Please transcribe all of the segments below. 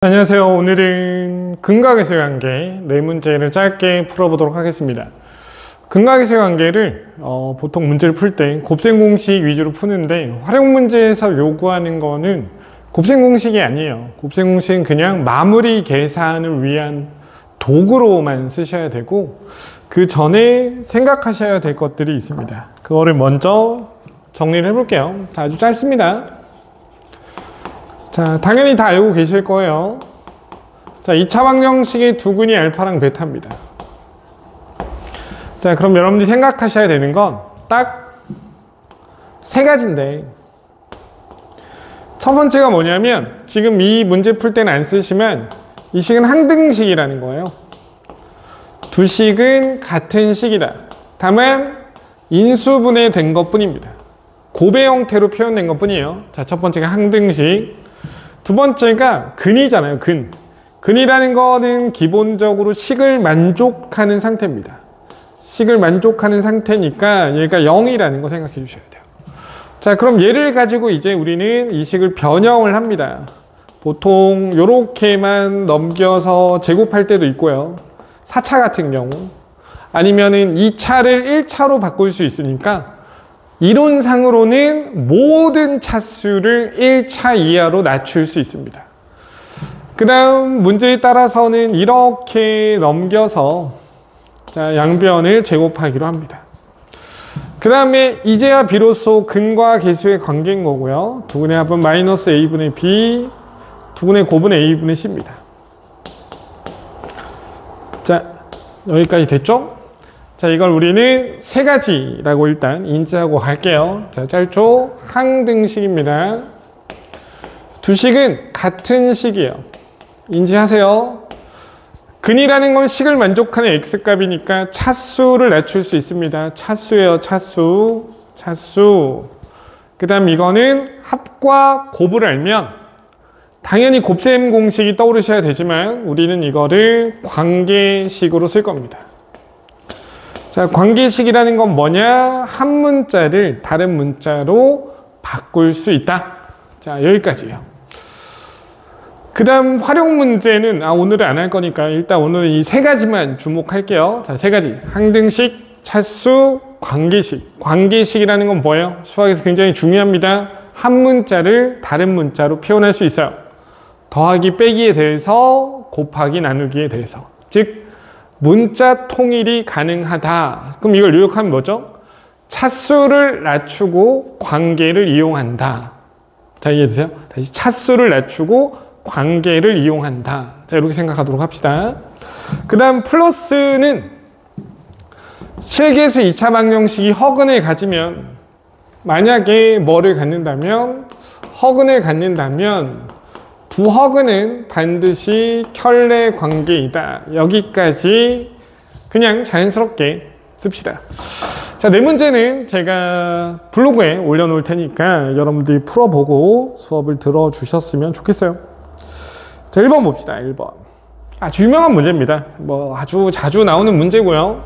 안녕하세요. 오늘은 근각의세 관계 네 문제를 짧게 풀어보도록 하겠습니다. 근각의세 관계를 보통 문제를 풀 때 곱셈 공식 위주로 푸는데 활용 문제에서 요구하는 거는 곱셈 공식이 아니에요. 곱셈 공식은 그냥 마무리 계산을 위한 도구로만 쓰셔야 되고 그 전에 생각하셔야 될 것들이 있습니다. 그거를 먼저 정리를 해볼게요. 자, 아주 짧습니다. 자, 당연히 다 알고 계실 거예요. 자, 2차 방정식의 두근이 알파랑 베타입니다. 자, 그럼 여러분들이 생각하셔야 되는 건 딱 세 가지인데, 첫 번째가 뭐냐면 지금 이 문제 풀 때는 안 쓰시면 이 식은 항등식이라는 거예요. 두 식은 같은 식이다. 다만 인수분해 된 것 뿐입니다. 곱의 형태로 표현된 것 뿐이에요. 자, 첫 번째가 항등식. 두 번째가 근이잖아요. 근이라는 거는 기본적으로 식을 만족하는 상태입니다. 식을 만족하는 상태니까 얘가 0이라는 거 생각해 주셔야 돼요. 자, 그럼 얘를 가지고 이제 우리는 이 식을 변형을 합니다. 보통 요렇게만 넘겨서 제곱할 때도 있고요. 4차 같은 경우 아니면은 2차를 1차로 바꿀 수 있으니까 이론상으로는 모든 차수를 1차 이하로 낮출 수 있습니다. 그 다음 문제에 따라서는 이렇게 넘겨서 자, 양변을 제곱하기로 합니다. 그 다음에 이제야 비로소 근과 계수의 관계인 거고요. 두근의 합은 마이너스 a분의 b, 두근의 곱은 a분의 c입니다. 자, 여기까지 됐죠? 자, 이걸 우리는 세 가지라고 일단 인지하고 갈게요. 자, 짧죠? 항등식입니다. 두 식은 같은 식이에요. 인지하세요. 근이라는 건 식을 만족하는 x값이니까 차수를 낮출 수 있습니다. 차수예요, 차수. 그 다음 이거는 합과 곱을 알면 당연히 곱셈 공식이 떠오르셔야 되지만 우리는 이거를 관계식으로 쓸 겁니다. 자, 관계식이라는 건 뭐냐? 한 문자를 다른 문자로 바꿀 수 있다. 자, 여기까지예요. 그 다음 활용 문제는 오늘은 안 할 거니까 일단 오늘은 이 세 가지만 주목할게요. 자, 세 가지. 항등식, 차수, 관계식. 관계식이라는 건 뭐예요? 수학에서 굉장히 중요합니다. 한 문자를 다른 문자로 표현할 수 있어요. 더하기 빼기에 대해서, 곱하기 나누기에 대해서. 즉 문자 통일이 가능하다. 그럼 이걸 요약하면 뭐죠? 차수를 낮추고 관계를 이용한다. 자, 이해되세요? 다시 차수를 낮추고 관계를 이용한다. 자, 이렇게 생각하도록 합시다. 그 다음 플러스는 실계수 2차 방정식이 허근을 가지면 만약에 뭐를 갖는다면 허근을 갖는다면 두 허근은 반드시 켤레 관계이다. 여기까지 그냥 자연스럽게 씁시다. 자, 네 문제는 제가 블로그에 올려놓을 테니까 여러분들이 풀어보고 수업을 들어주셨으면 좋겠어요. 자, 1번 봅시다. 1번. 아주 유명한 문제입니다. 뭐 아주 자주 나오는 문제고요.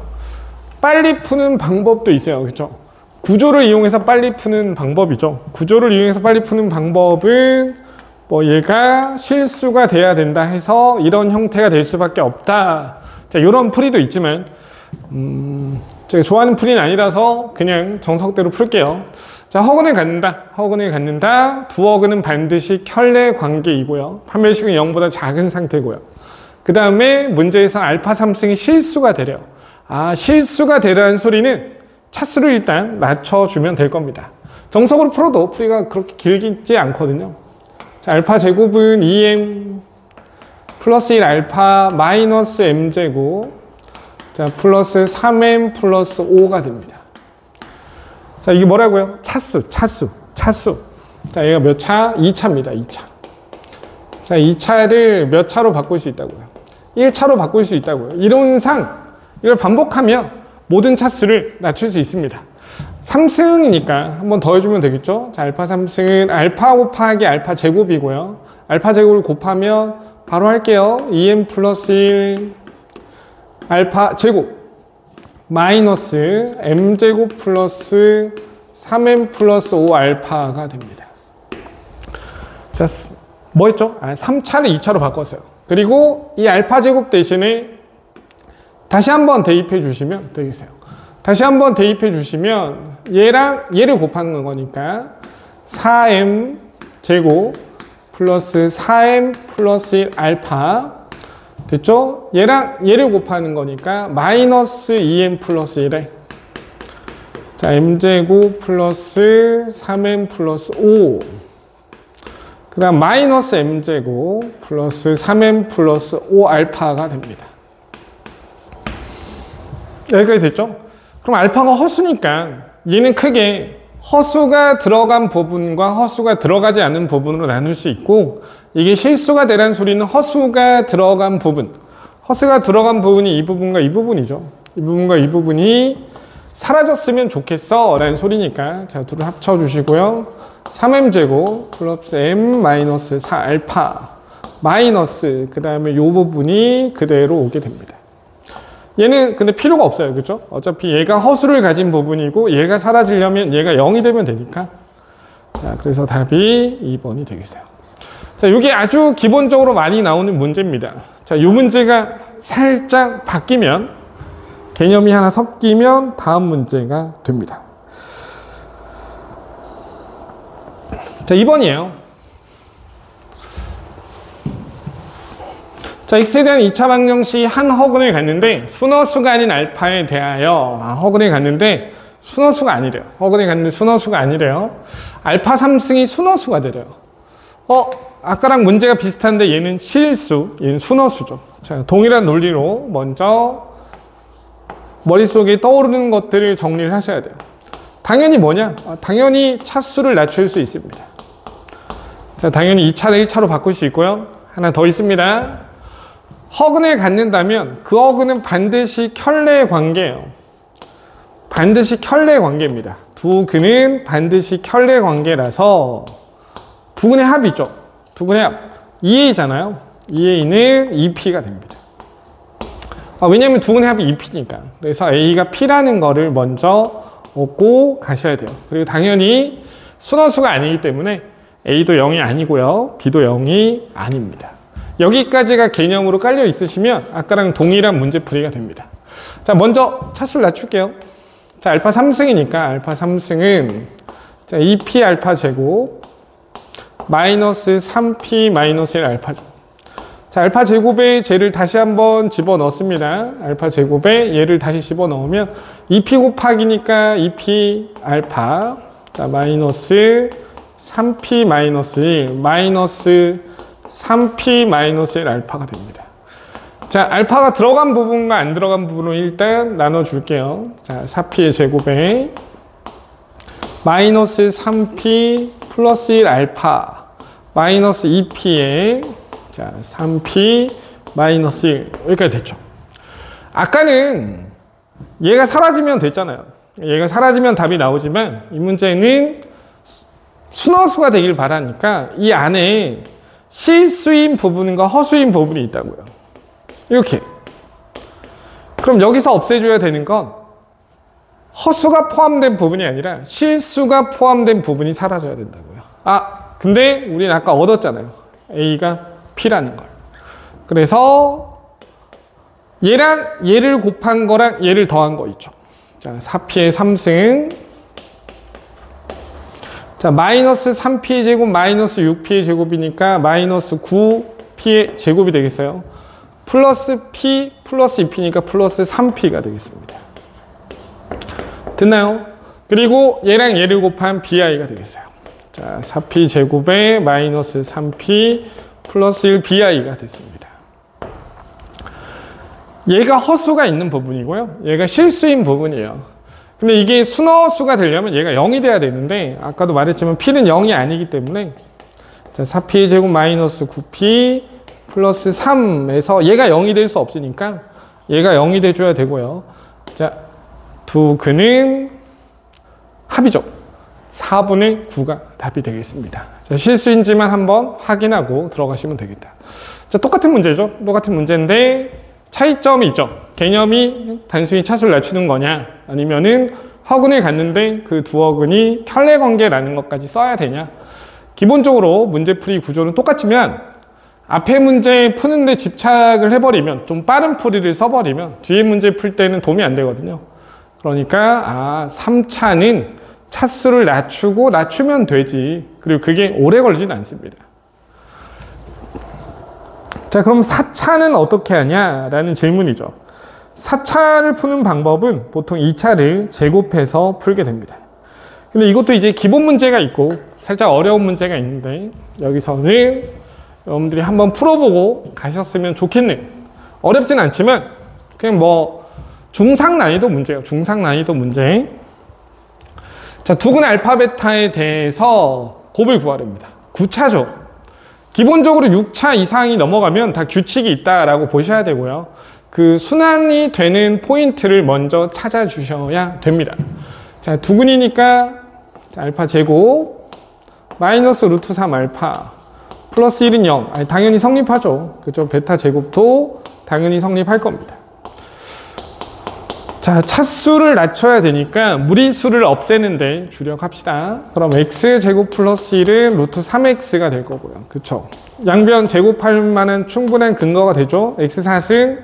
빨리 푸는 방법도 있어요. 그렇죠? 구조를 이용해서 빨리 푸는 방법이죠. 구조를 이용해서 빨리 푸는 방법은 뭐 얘가 실수가 돼야 된다 해서 이런 형태가 될 수밖에 없다. 자, 이런 풀이도 있지만 제가 좋아하는 풀이는 아니라서 그냥 정석대로 풀게요. 자, 허근을 갖는다. 두 허근은 반드시 켤레 관계이고요. 판별식은 0보다 작은 상태고요. 그 다음에 문제에서 알파 3승이 실수가 되래요. 실수가 되라는 소리는 차수를 일단 낮춰주면 될 겁니다. 정석으로 풀어도 풀이가 그렇게 길지 않거든요. 자, 알파 제곱은 2m 플러스 1 알파 마이너스 m제곱, 자, 플러스 3m 플러스 5가 됩니다. 자, 이게 뭐라고요? 차수. 자, 얘가 몇 차? 2차입니다. 2차. 자, 2차를 몇 차로 바꿀 수 있다고요? 1차로 바꿀 수 있다고요. 이론상 이걸 반복하면 모든 차수를 낮출 수 있습니다. 3승이니까 한 번 더 해주면 되겠죠? 자, 알파 3승은 알파 곱하기 알파 제곱이고요. 알파 제곱을 곱하면 바로 할게요. 2m 플러스 1 알파 제곱 마이너스 m제곱 플러스 3m 플러스 5 알파가 됩니다. 자, 뭐 했죠? 3차를 2차로 바꿨어요. 그리고 이 알파 제곱 대신에 다시 한번 대입해 주시면 되겠어요. 다시 한번 대입해 주시면 얘랑 얘를 곱하는 거니까 4m 제곱 플러스 4m 플러스 1 알파 됐죠? 얘랑 얘를 곱하는 거니까 마이너스 2m 플러스 1에 자 m제곱 플러스 3m 플러스 5 그 다음 마이너스 m제곱 플러스 3m 플러스 5 알파가 됩니다. 여기까지 됐죠? 그럼 알파가 허수니까 얘는 크게 허수가 들어간 부분과 허수가 들어가지 않은 부분으로 나눌 수 있고 이게 실수가 되란 소리는 허수가 들어간 부분 허수가 들어간 부분이 이 부분과 이 부분이죠. 이 부분과 이 부분이 사라졌으면 좋겠어 라는 소리니까 자 둘을 합쳐 주시고요. 3m제곱 플러스 m 마이너스 4알파 마이너스 그 다음에 이 부분이 그대로 오게 됩니다. 얘는 근데 필요가 없어요. 그죠? 어차피 얘가 허수를 가진 부분이고 얘가 사라지려면 얘가 0이 되면 되니까 자 그래서 답이 2번이 되겠어요. 자 이게 아주 기본적으로 많이 나오는 문제입니다. 자 이 문제가 살짝 바뀌면 개념이 하나 섞이면 다음 문제가 됩니다. 자 2번이에요. 자, x에 대한 2차 방정식이 한 허근을 갔는데 순허수가 아닌 알파에 대하여 허근을 갔는데 순허수가 아니래요. 허근을 갔는데 순허수가 아니래요. 알파 3승이 순허수가 되래요. 아까랑 문제가 비슷한데 얘는 실수, 얘는 순허수죠. 자, 동일한 논리로 먼저 머릿속에 떠오르는 것들을 정리를 하셔야 돼요. 당연히 뭐냐? 당연히 차수를 낮출 수 있습니다. 자, 당연히 2차를 1차로 바꿀 수 있고요. 하나 더 있습니다. 허근을 갖는다면 그 허근은 반드시 켤레의 관계예요. 반드시 켤레의 관계입니다. 두 근은 반드시 켤레의 관계라서 두 근의 합이죠. 두 근의 합. 2a잖아요. 2a는 2p가 됩니다. 왜냐하면 두 근의 합이 2p니까. 그래서 a가 p라는 거를 먼저 얻고 가셔야 돼요. 그리고 당연히 순허수가 아니기 때문에 a도 0이 아니고요. b도 0이 아닙니다. 여기까지가 개념으로 깔려 있으시면 아까랑 동일한 문제풀이가 됩니다. 자, 먼저 차수를 낮출게요. 자, 알파 3승이니까 알파 3승은 자, 2p 알파 제곱 마이너스 3p 마이너스 1 알파죠. 자, 알파 제곱에 쟤를 다시 한번 집어 넣습니다. 알파 제곱에 얘를 다시 집어 넣으면 2p 곱하기니까 2p 알파 자, 마이너스 3p 마이너스 1 마이너스 3p 마이너스 1 알파가 됩니다. 자, 알파가 들어간 부분과 안 들어간 부분을 일단 나눠줄게요. 자, 4p의 제곱에 마이너스 3p 플러스 1 알파 마이너스 2p에 자, 3p 마이너스 1 여기까지 됐죠. 아까는 얘가 사라지면 됐잖아요. 얘가 사라지면 답이 나오지만 이 문제는 순허수가 되길 바라니까 이 안에 실수인 부분과 허수인 부분이 있다고요. 이렇게. 그럼 여기서 없애줘야 되는 건 허수가 포함된 부분이 아니라 실수가 포함된 부분이 사라져야 된다고요. 근데 우리는 아까 얻었잖아요. a가 p라는 걸. 그래서 얘랑 얘를 곱한 거랑 얘를 더한 거 있죠. 자, 4p의 3승 자, 마이너스 3p의 제곱 마이너스 6p의 제곱이니까 마이너스 9p의 제곱이 되겠어요. 플러스 p 플러스 2p니까 플러스 3p가 되겠습니다. 됐나요? 그리고 얘랑 얘를 곱한 bi가 되겠어요. 자, 4p 제곱에 마이너스 3p 플러스 1 bi가 됐습니다. 얘가 허수가 있는 부분이고요. 얘가 실수인 부분이에요. 근데 이게 순허수가 되려면 얘가 0이 돼야 되는데 아까도 말했지만 p는 0이 아니기 때문에 자, 4p의 제곱 마이너스 9p 플러스 3에서 얘가 0이 될 수 없으니까 얘가 0이 돼줘야 되고요. 자, 두 근은 합이죠. 4분의 9가 답이 되겠습니다. 자, 실수인지만 한번 확인하고 들어가시면 되겠다. 자, 똑같은 문제죠. 똑같은 문제인데 차이점이 있죠. 개념이 단순히 차수를 낮추는 거냐 아니면은 허근을 갖는데 그 두 허근이 켤레 관계라는 것까지 써야 되냐. 기본적으로 문제풀이 구조는 똑같지만 앞에 문제 푸는데 집착을 해버리면, 좀 빠른 풀이를 써버리면 뒤에 문제 풀 때는 도움이 안 되거든요. 그러니까 3차는 차수를 낮추면 되지. 그리고 그게 오래 걸리진 않습니다. 자, 그럼 4차는 어떻게 하냐라는 질문이죠. 4차를 푸는 방법은 보통 2차를 제곱해서 풀게 됩니다. 근데 이것도 이제 기본 문제가 있고 살짝 어려운 문제가 있는데, 여기서는 여러분들이 한번 풀어보고 가셨으면 좋겠네요. 어렵진 않지만 그냥 뭐 중상 난이도 문제예요. 중상 난이도 문제. 자, 두근 알파 베타에 대해서 곱을 구하렵니다. 9차죠. 기본적으로 6차 이상이 넘어가면 다 규칙이 있다라고 보셔야 되고요. 그 순환이 되는 포인트를 먼저 찾아주셔야 됩니다. 자, 두근이니까 알파 제곱 마이너스 루트 3 알파 플러스 1은 0. 당연히 성립하죠. 그죠? 베타 제곱도 당연히 성립할 겁니다. 자, 차수를 낮춰야 되니까 무리수를 없애는데 주력합시다. 그럼 x 제곱 플러스 1은 루트 3x가 될 거고요. 그쵸? 양변 제곱할 만한 충분한 근거가 되죠. x4승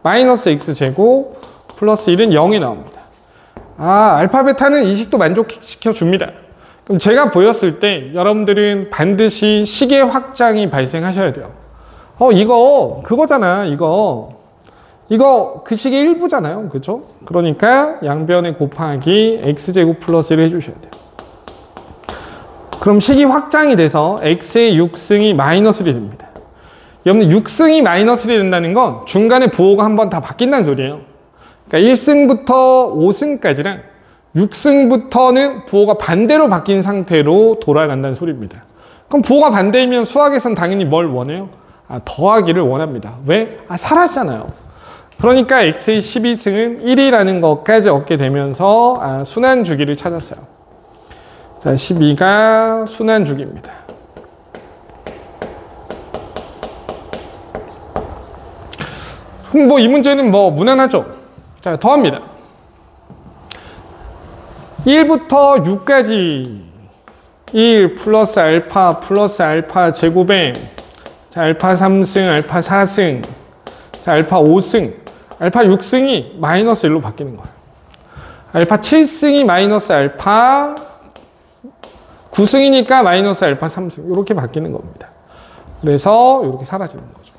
마이너스 x 제곱 플러스 1은 0이 나옵니다. 알파 베타는 이 식도 만족시켜 줍니다. 그럼 제가 보였을 때 여러분들은 반드시 식의 확장이 발생하셔야 돼요. 이거 그거잖아. 이거 그 식의 일부잖아요. 그죠? 그러니까 양변에 곱하기 x제곱 플러스 1을 해주셔야 돼요. 그럼 식이 확장이 돼서 x의 6승이 마이너스 1이 됩니다. 여러분 6승이 마이너스 1이 된다는 건 중간에 부호가 한번 다 바뀐다는 소리예요. 그러니까 1승부터 5승까지랑 6승부터는 부호가 반대로 바뀐 상태로 돌아간다는 소리입니다. 그럼 부호가 반대이면 수학에서는 당연히 뭘 원해요? 더하기를 원합니다. 왜? 사라지잖아요. 그러니까 x의 12승은 1이라는 것까지 얻게 되면서 순환주기를 찾았어요. 자, 12가 순환주기입니다. 그럼 뭐 이 문제는 뭐 무난하죠? 자, 더합니다. 1부터 6까지 1 플러스 알파 제곱에 자, 알파 3승, 알파 4승, 자, 알파 5승, 알파 6승이 마이너스 1로 바뀌는 거예요. 알파 7승이 마이너스 알파 9승이니까 마이너스 알파 3승 이렇게 바뀌는 겁니다. 그래서 이렇게 사라지는 거죠.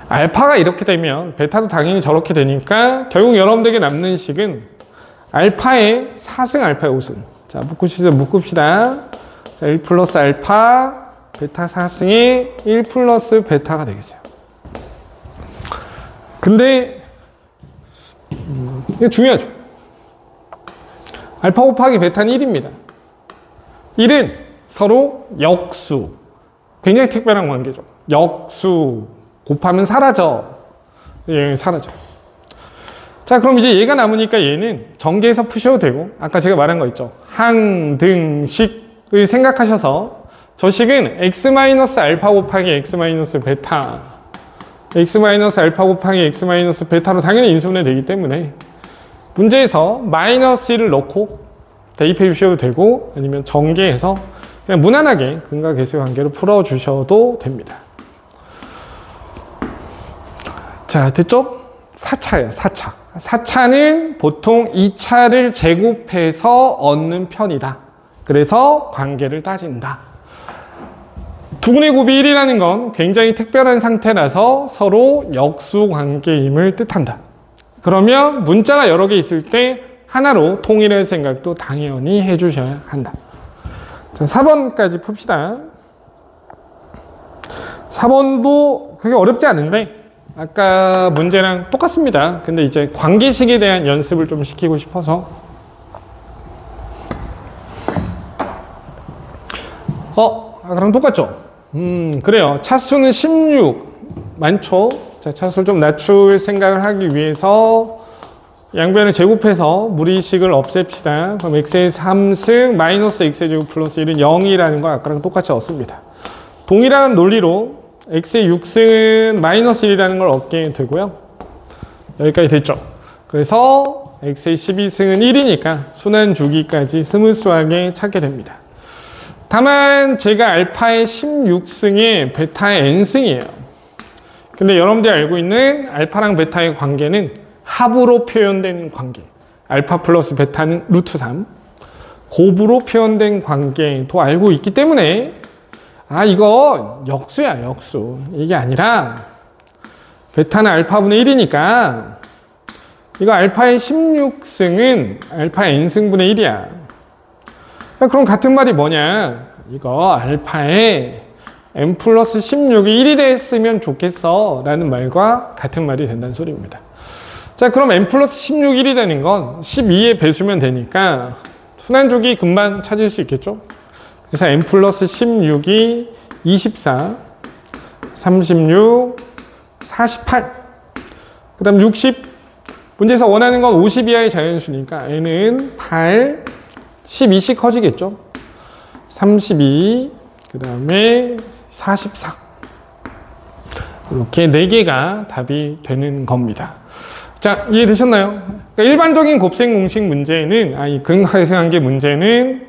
알파가 이렇게 되면 베타도 당연히 저렇게 되니까 결국 여러분들에게 남는 식은 알파의 4승, 알파의 5승. 자, 묶읍시다. 자, 1 플러스 알파, 베타 4승이 1 플러스 베타가 되겠어요. 근데, 이거 중요하죠. 알파 곱하기 베타는 1입니다. 1은 서로 역수. 굉장히 특별한 관계죠. 역수. 곱하면 사라져. 예, 사라져. 자, 그럼 이제 얘가 남으니까 얘는 전개해서 푸셔도 되고, 아까 제가 말한 거 있죠. 항등식을 생각하셔서 저 식은 x-알파 곱하기 x-베타, x-알파 곱하기 x-베타로 당연히 인수분해 되기 때문에 문제에서 마이너스 1을 넣고 대입해 주셔도 되고, 아니면 전개해서 그냥 무난하게 근과 계수 관계로 풀어주셔도 됩니다. 자, 됐죠? 4차예요, 4차. 4차는 보통 2차를 제곱해서 얻는 편이다. 그래서 관계를 따진다. 두근의 곱이 1이라는 건 굉장히 특별한 상태라서 서로 역수 관계임을 뜻한다. 그러면 문자가 여러 개 있을 때 하나로 통일할 생각도 당연히 해주셔야 한다. 자, 4번까지 풉시다. 4번도 그게 어렵지 않은데 아까 문제랑 똑같습니다. 근데 이제 관계식에 대한 연습을 좀 시키고 싶어서 그럼 똑같죠? 그래요. 차수는 16 많죠? 자, 차수를 좀 낮출 생각을 하기 위해서 양변을 제곱해서 무리식을 없앱시다. 그럼 x의 3승 마이너스 x의 제곱 플러스 1은 0이라는 거 아까랑 똑같이 얻습니다. 동일한 논리로 x의 6승은 마이너스 1이라는 걸 얻게 되고요. 여기까지 됐죠. 그래서 x의 12승은 1이니까 순환 주기까지 스무스하게 찾게 됩니다. 다만 제가 알파의 16승에 베타의 n승이에요. 근데 여러분들이 알고 있는 알파랑 베타의 관계는 합으로 표현된 관계. 알파 플러스 베타는 루트 3. 곱으로 표현된 관계도 알고 있기 때문에 이거 역수야, 역수. 이게 아니라 베타는 알파분의 1이니까 이거 알파의 16승은 알파의 n승분의 1이야. 그럼 같은 말이 뭐냐? 이거 알파의 n 플러스 16이 1이 됐으면 좋겠어 라는 말과 같은 말이 된다는 소리입니다. 자, 그럼 n 플러스 16, 1이 되는 건 12의 배수면 되니까 순환주기 금방 찾을 수 있겠죠? 그래서 n 플러스 16이 24, 36, 48, 그 다음 60. 문제에서 원하는 건 50 이하의 자연수니까 n은 8, 12씩 커지겠죠? 32, 그 다음에 44. 이렇게 4개가 답이 되는 겁니다. 자, 이해되셨나요? 그러니까 일반적인 곱셈 공식 문제는, 이 근각계수관계 문제는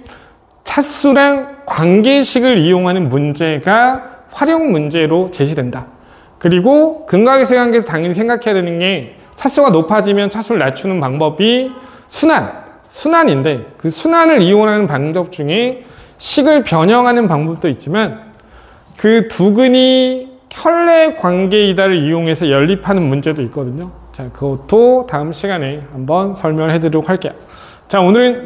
차수랑 관계식을 이용하는 문제가 활용 문제로 제시된다. 그리고 근각계수관계에서 당연히 생각해야 되는 게 차수가 높아지면 차수를 낮추는 방법이 순환인데 그 순환을 이용하는 방법 중에 식을 변형하는 방법도 있지만 그 두근이 켤레 관계이다를 이용해서 연립하는 문제도 있거든요. 자, 그것도 다음 시간에 한번 설명해 드리도록 할게요. 자, 오늘은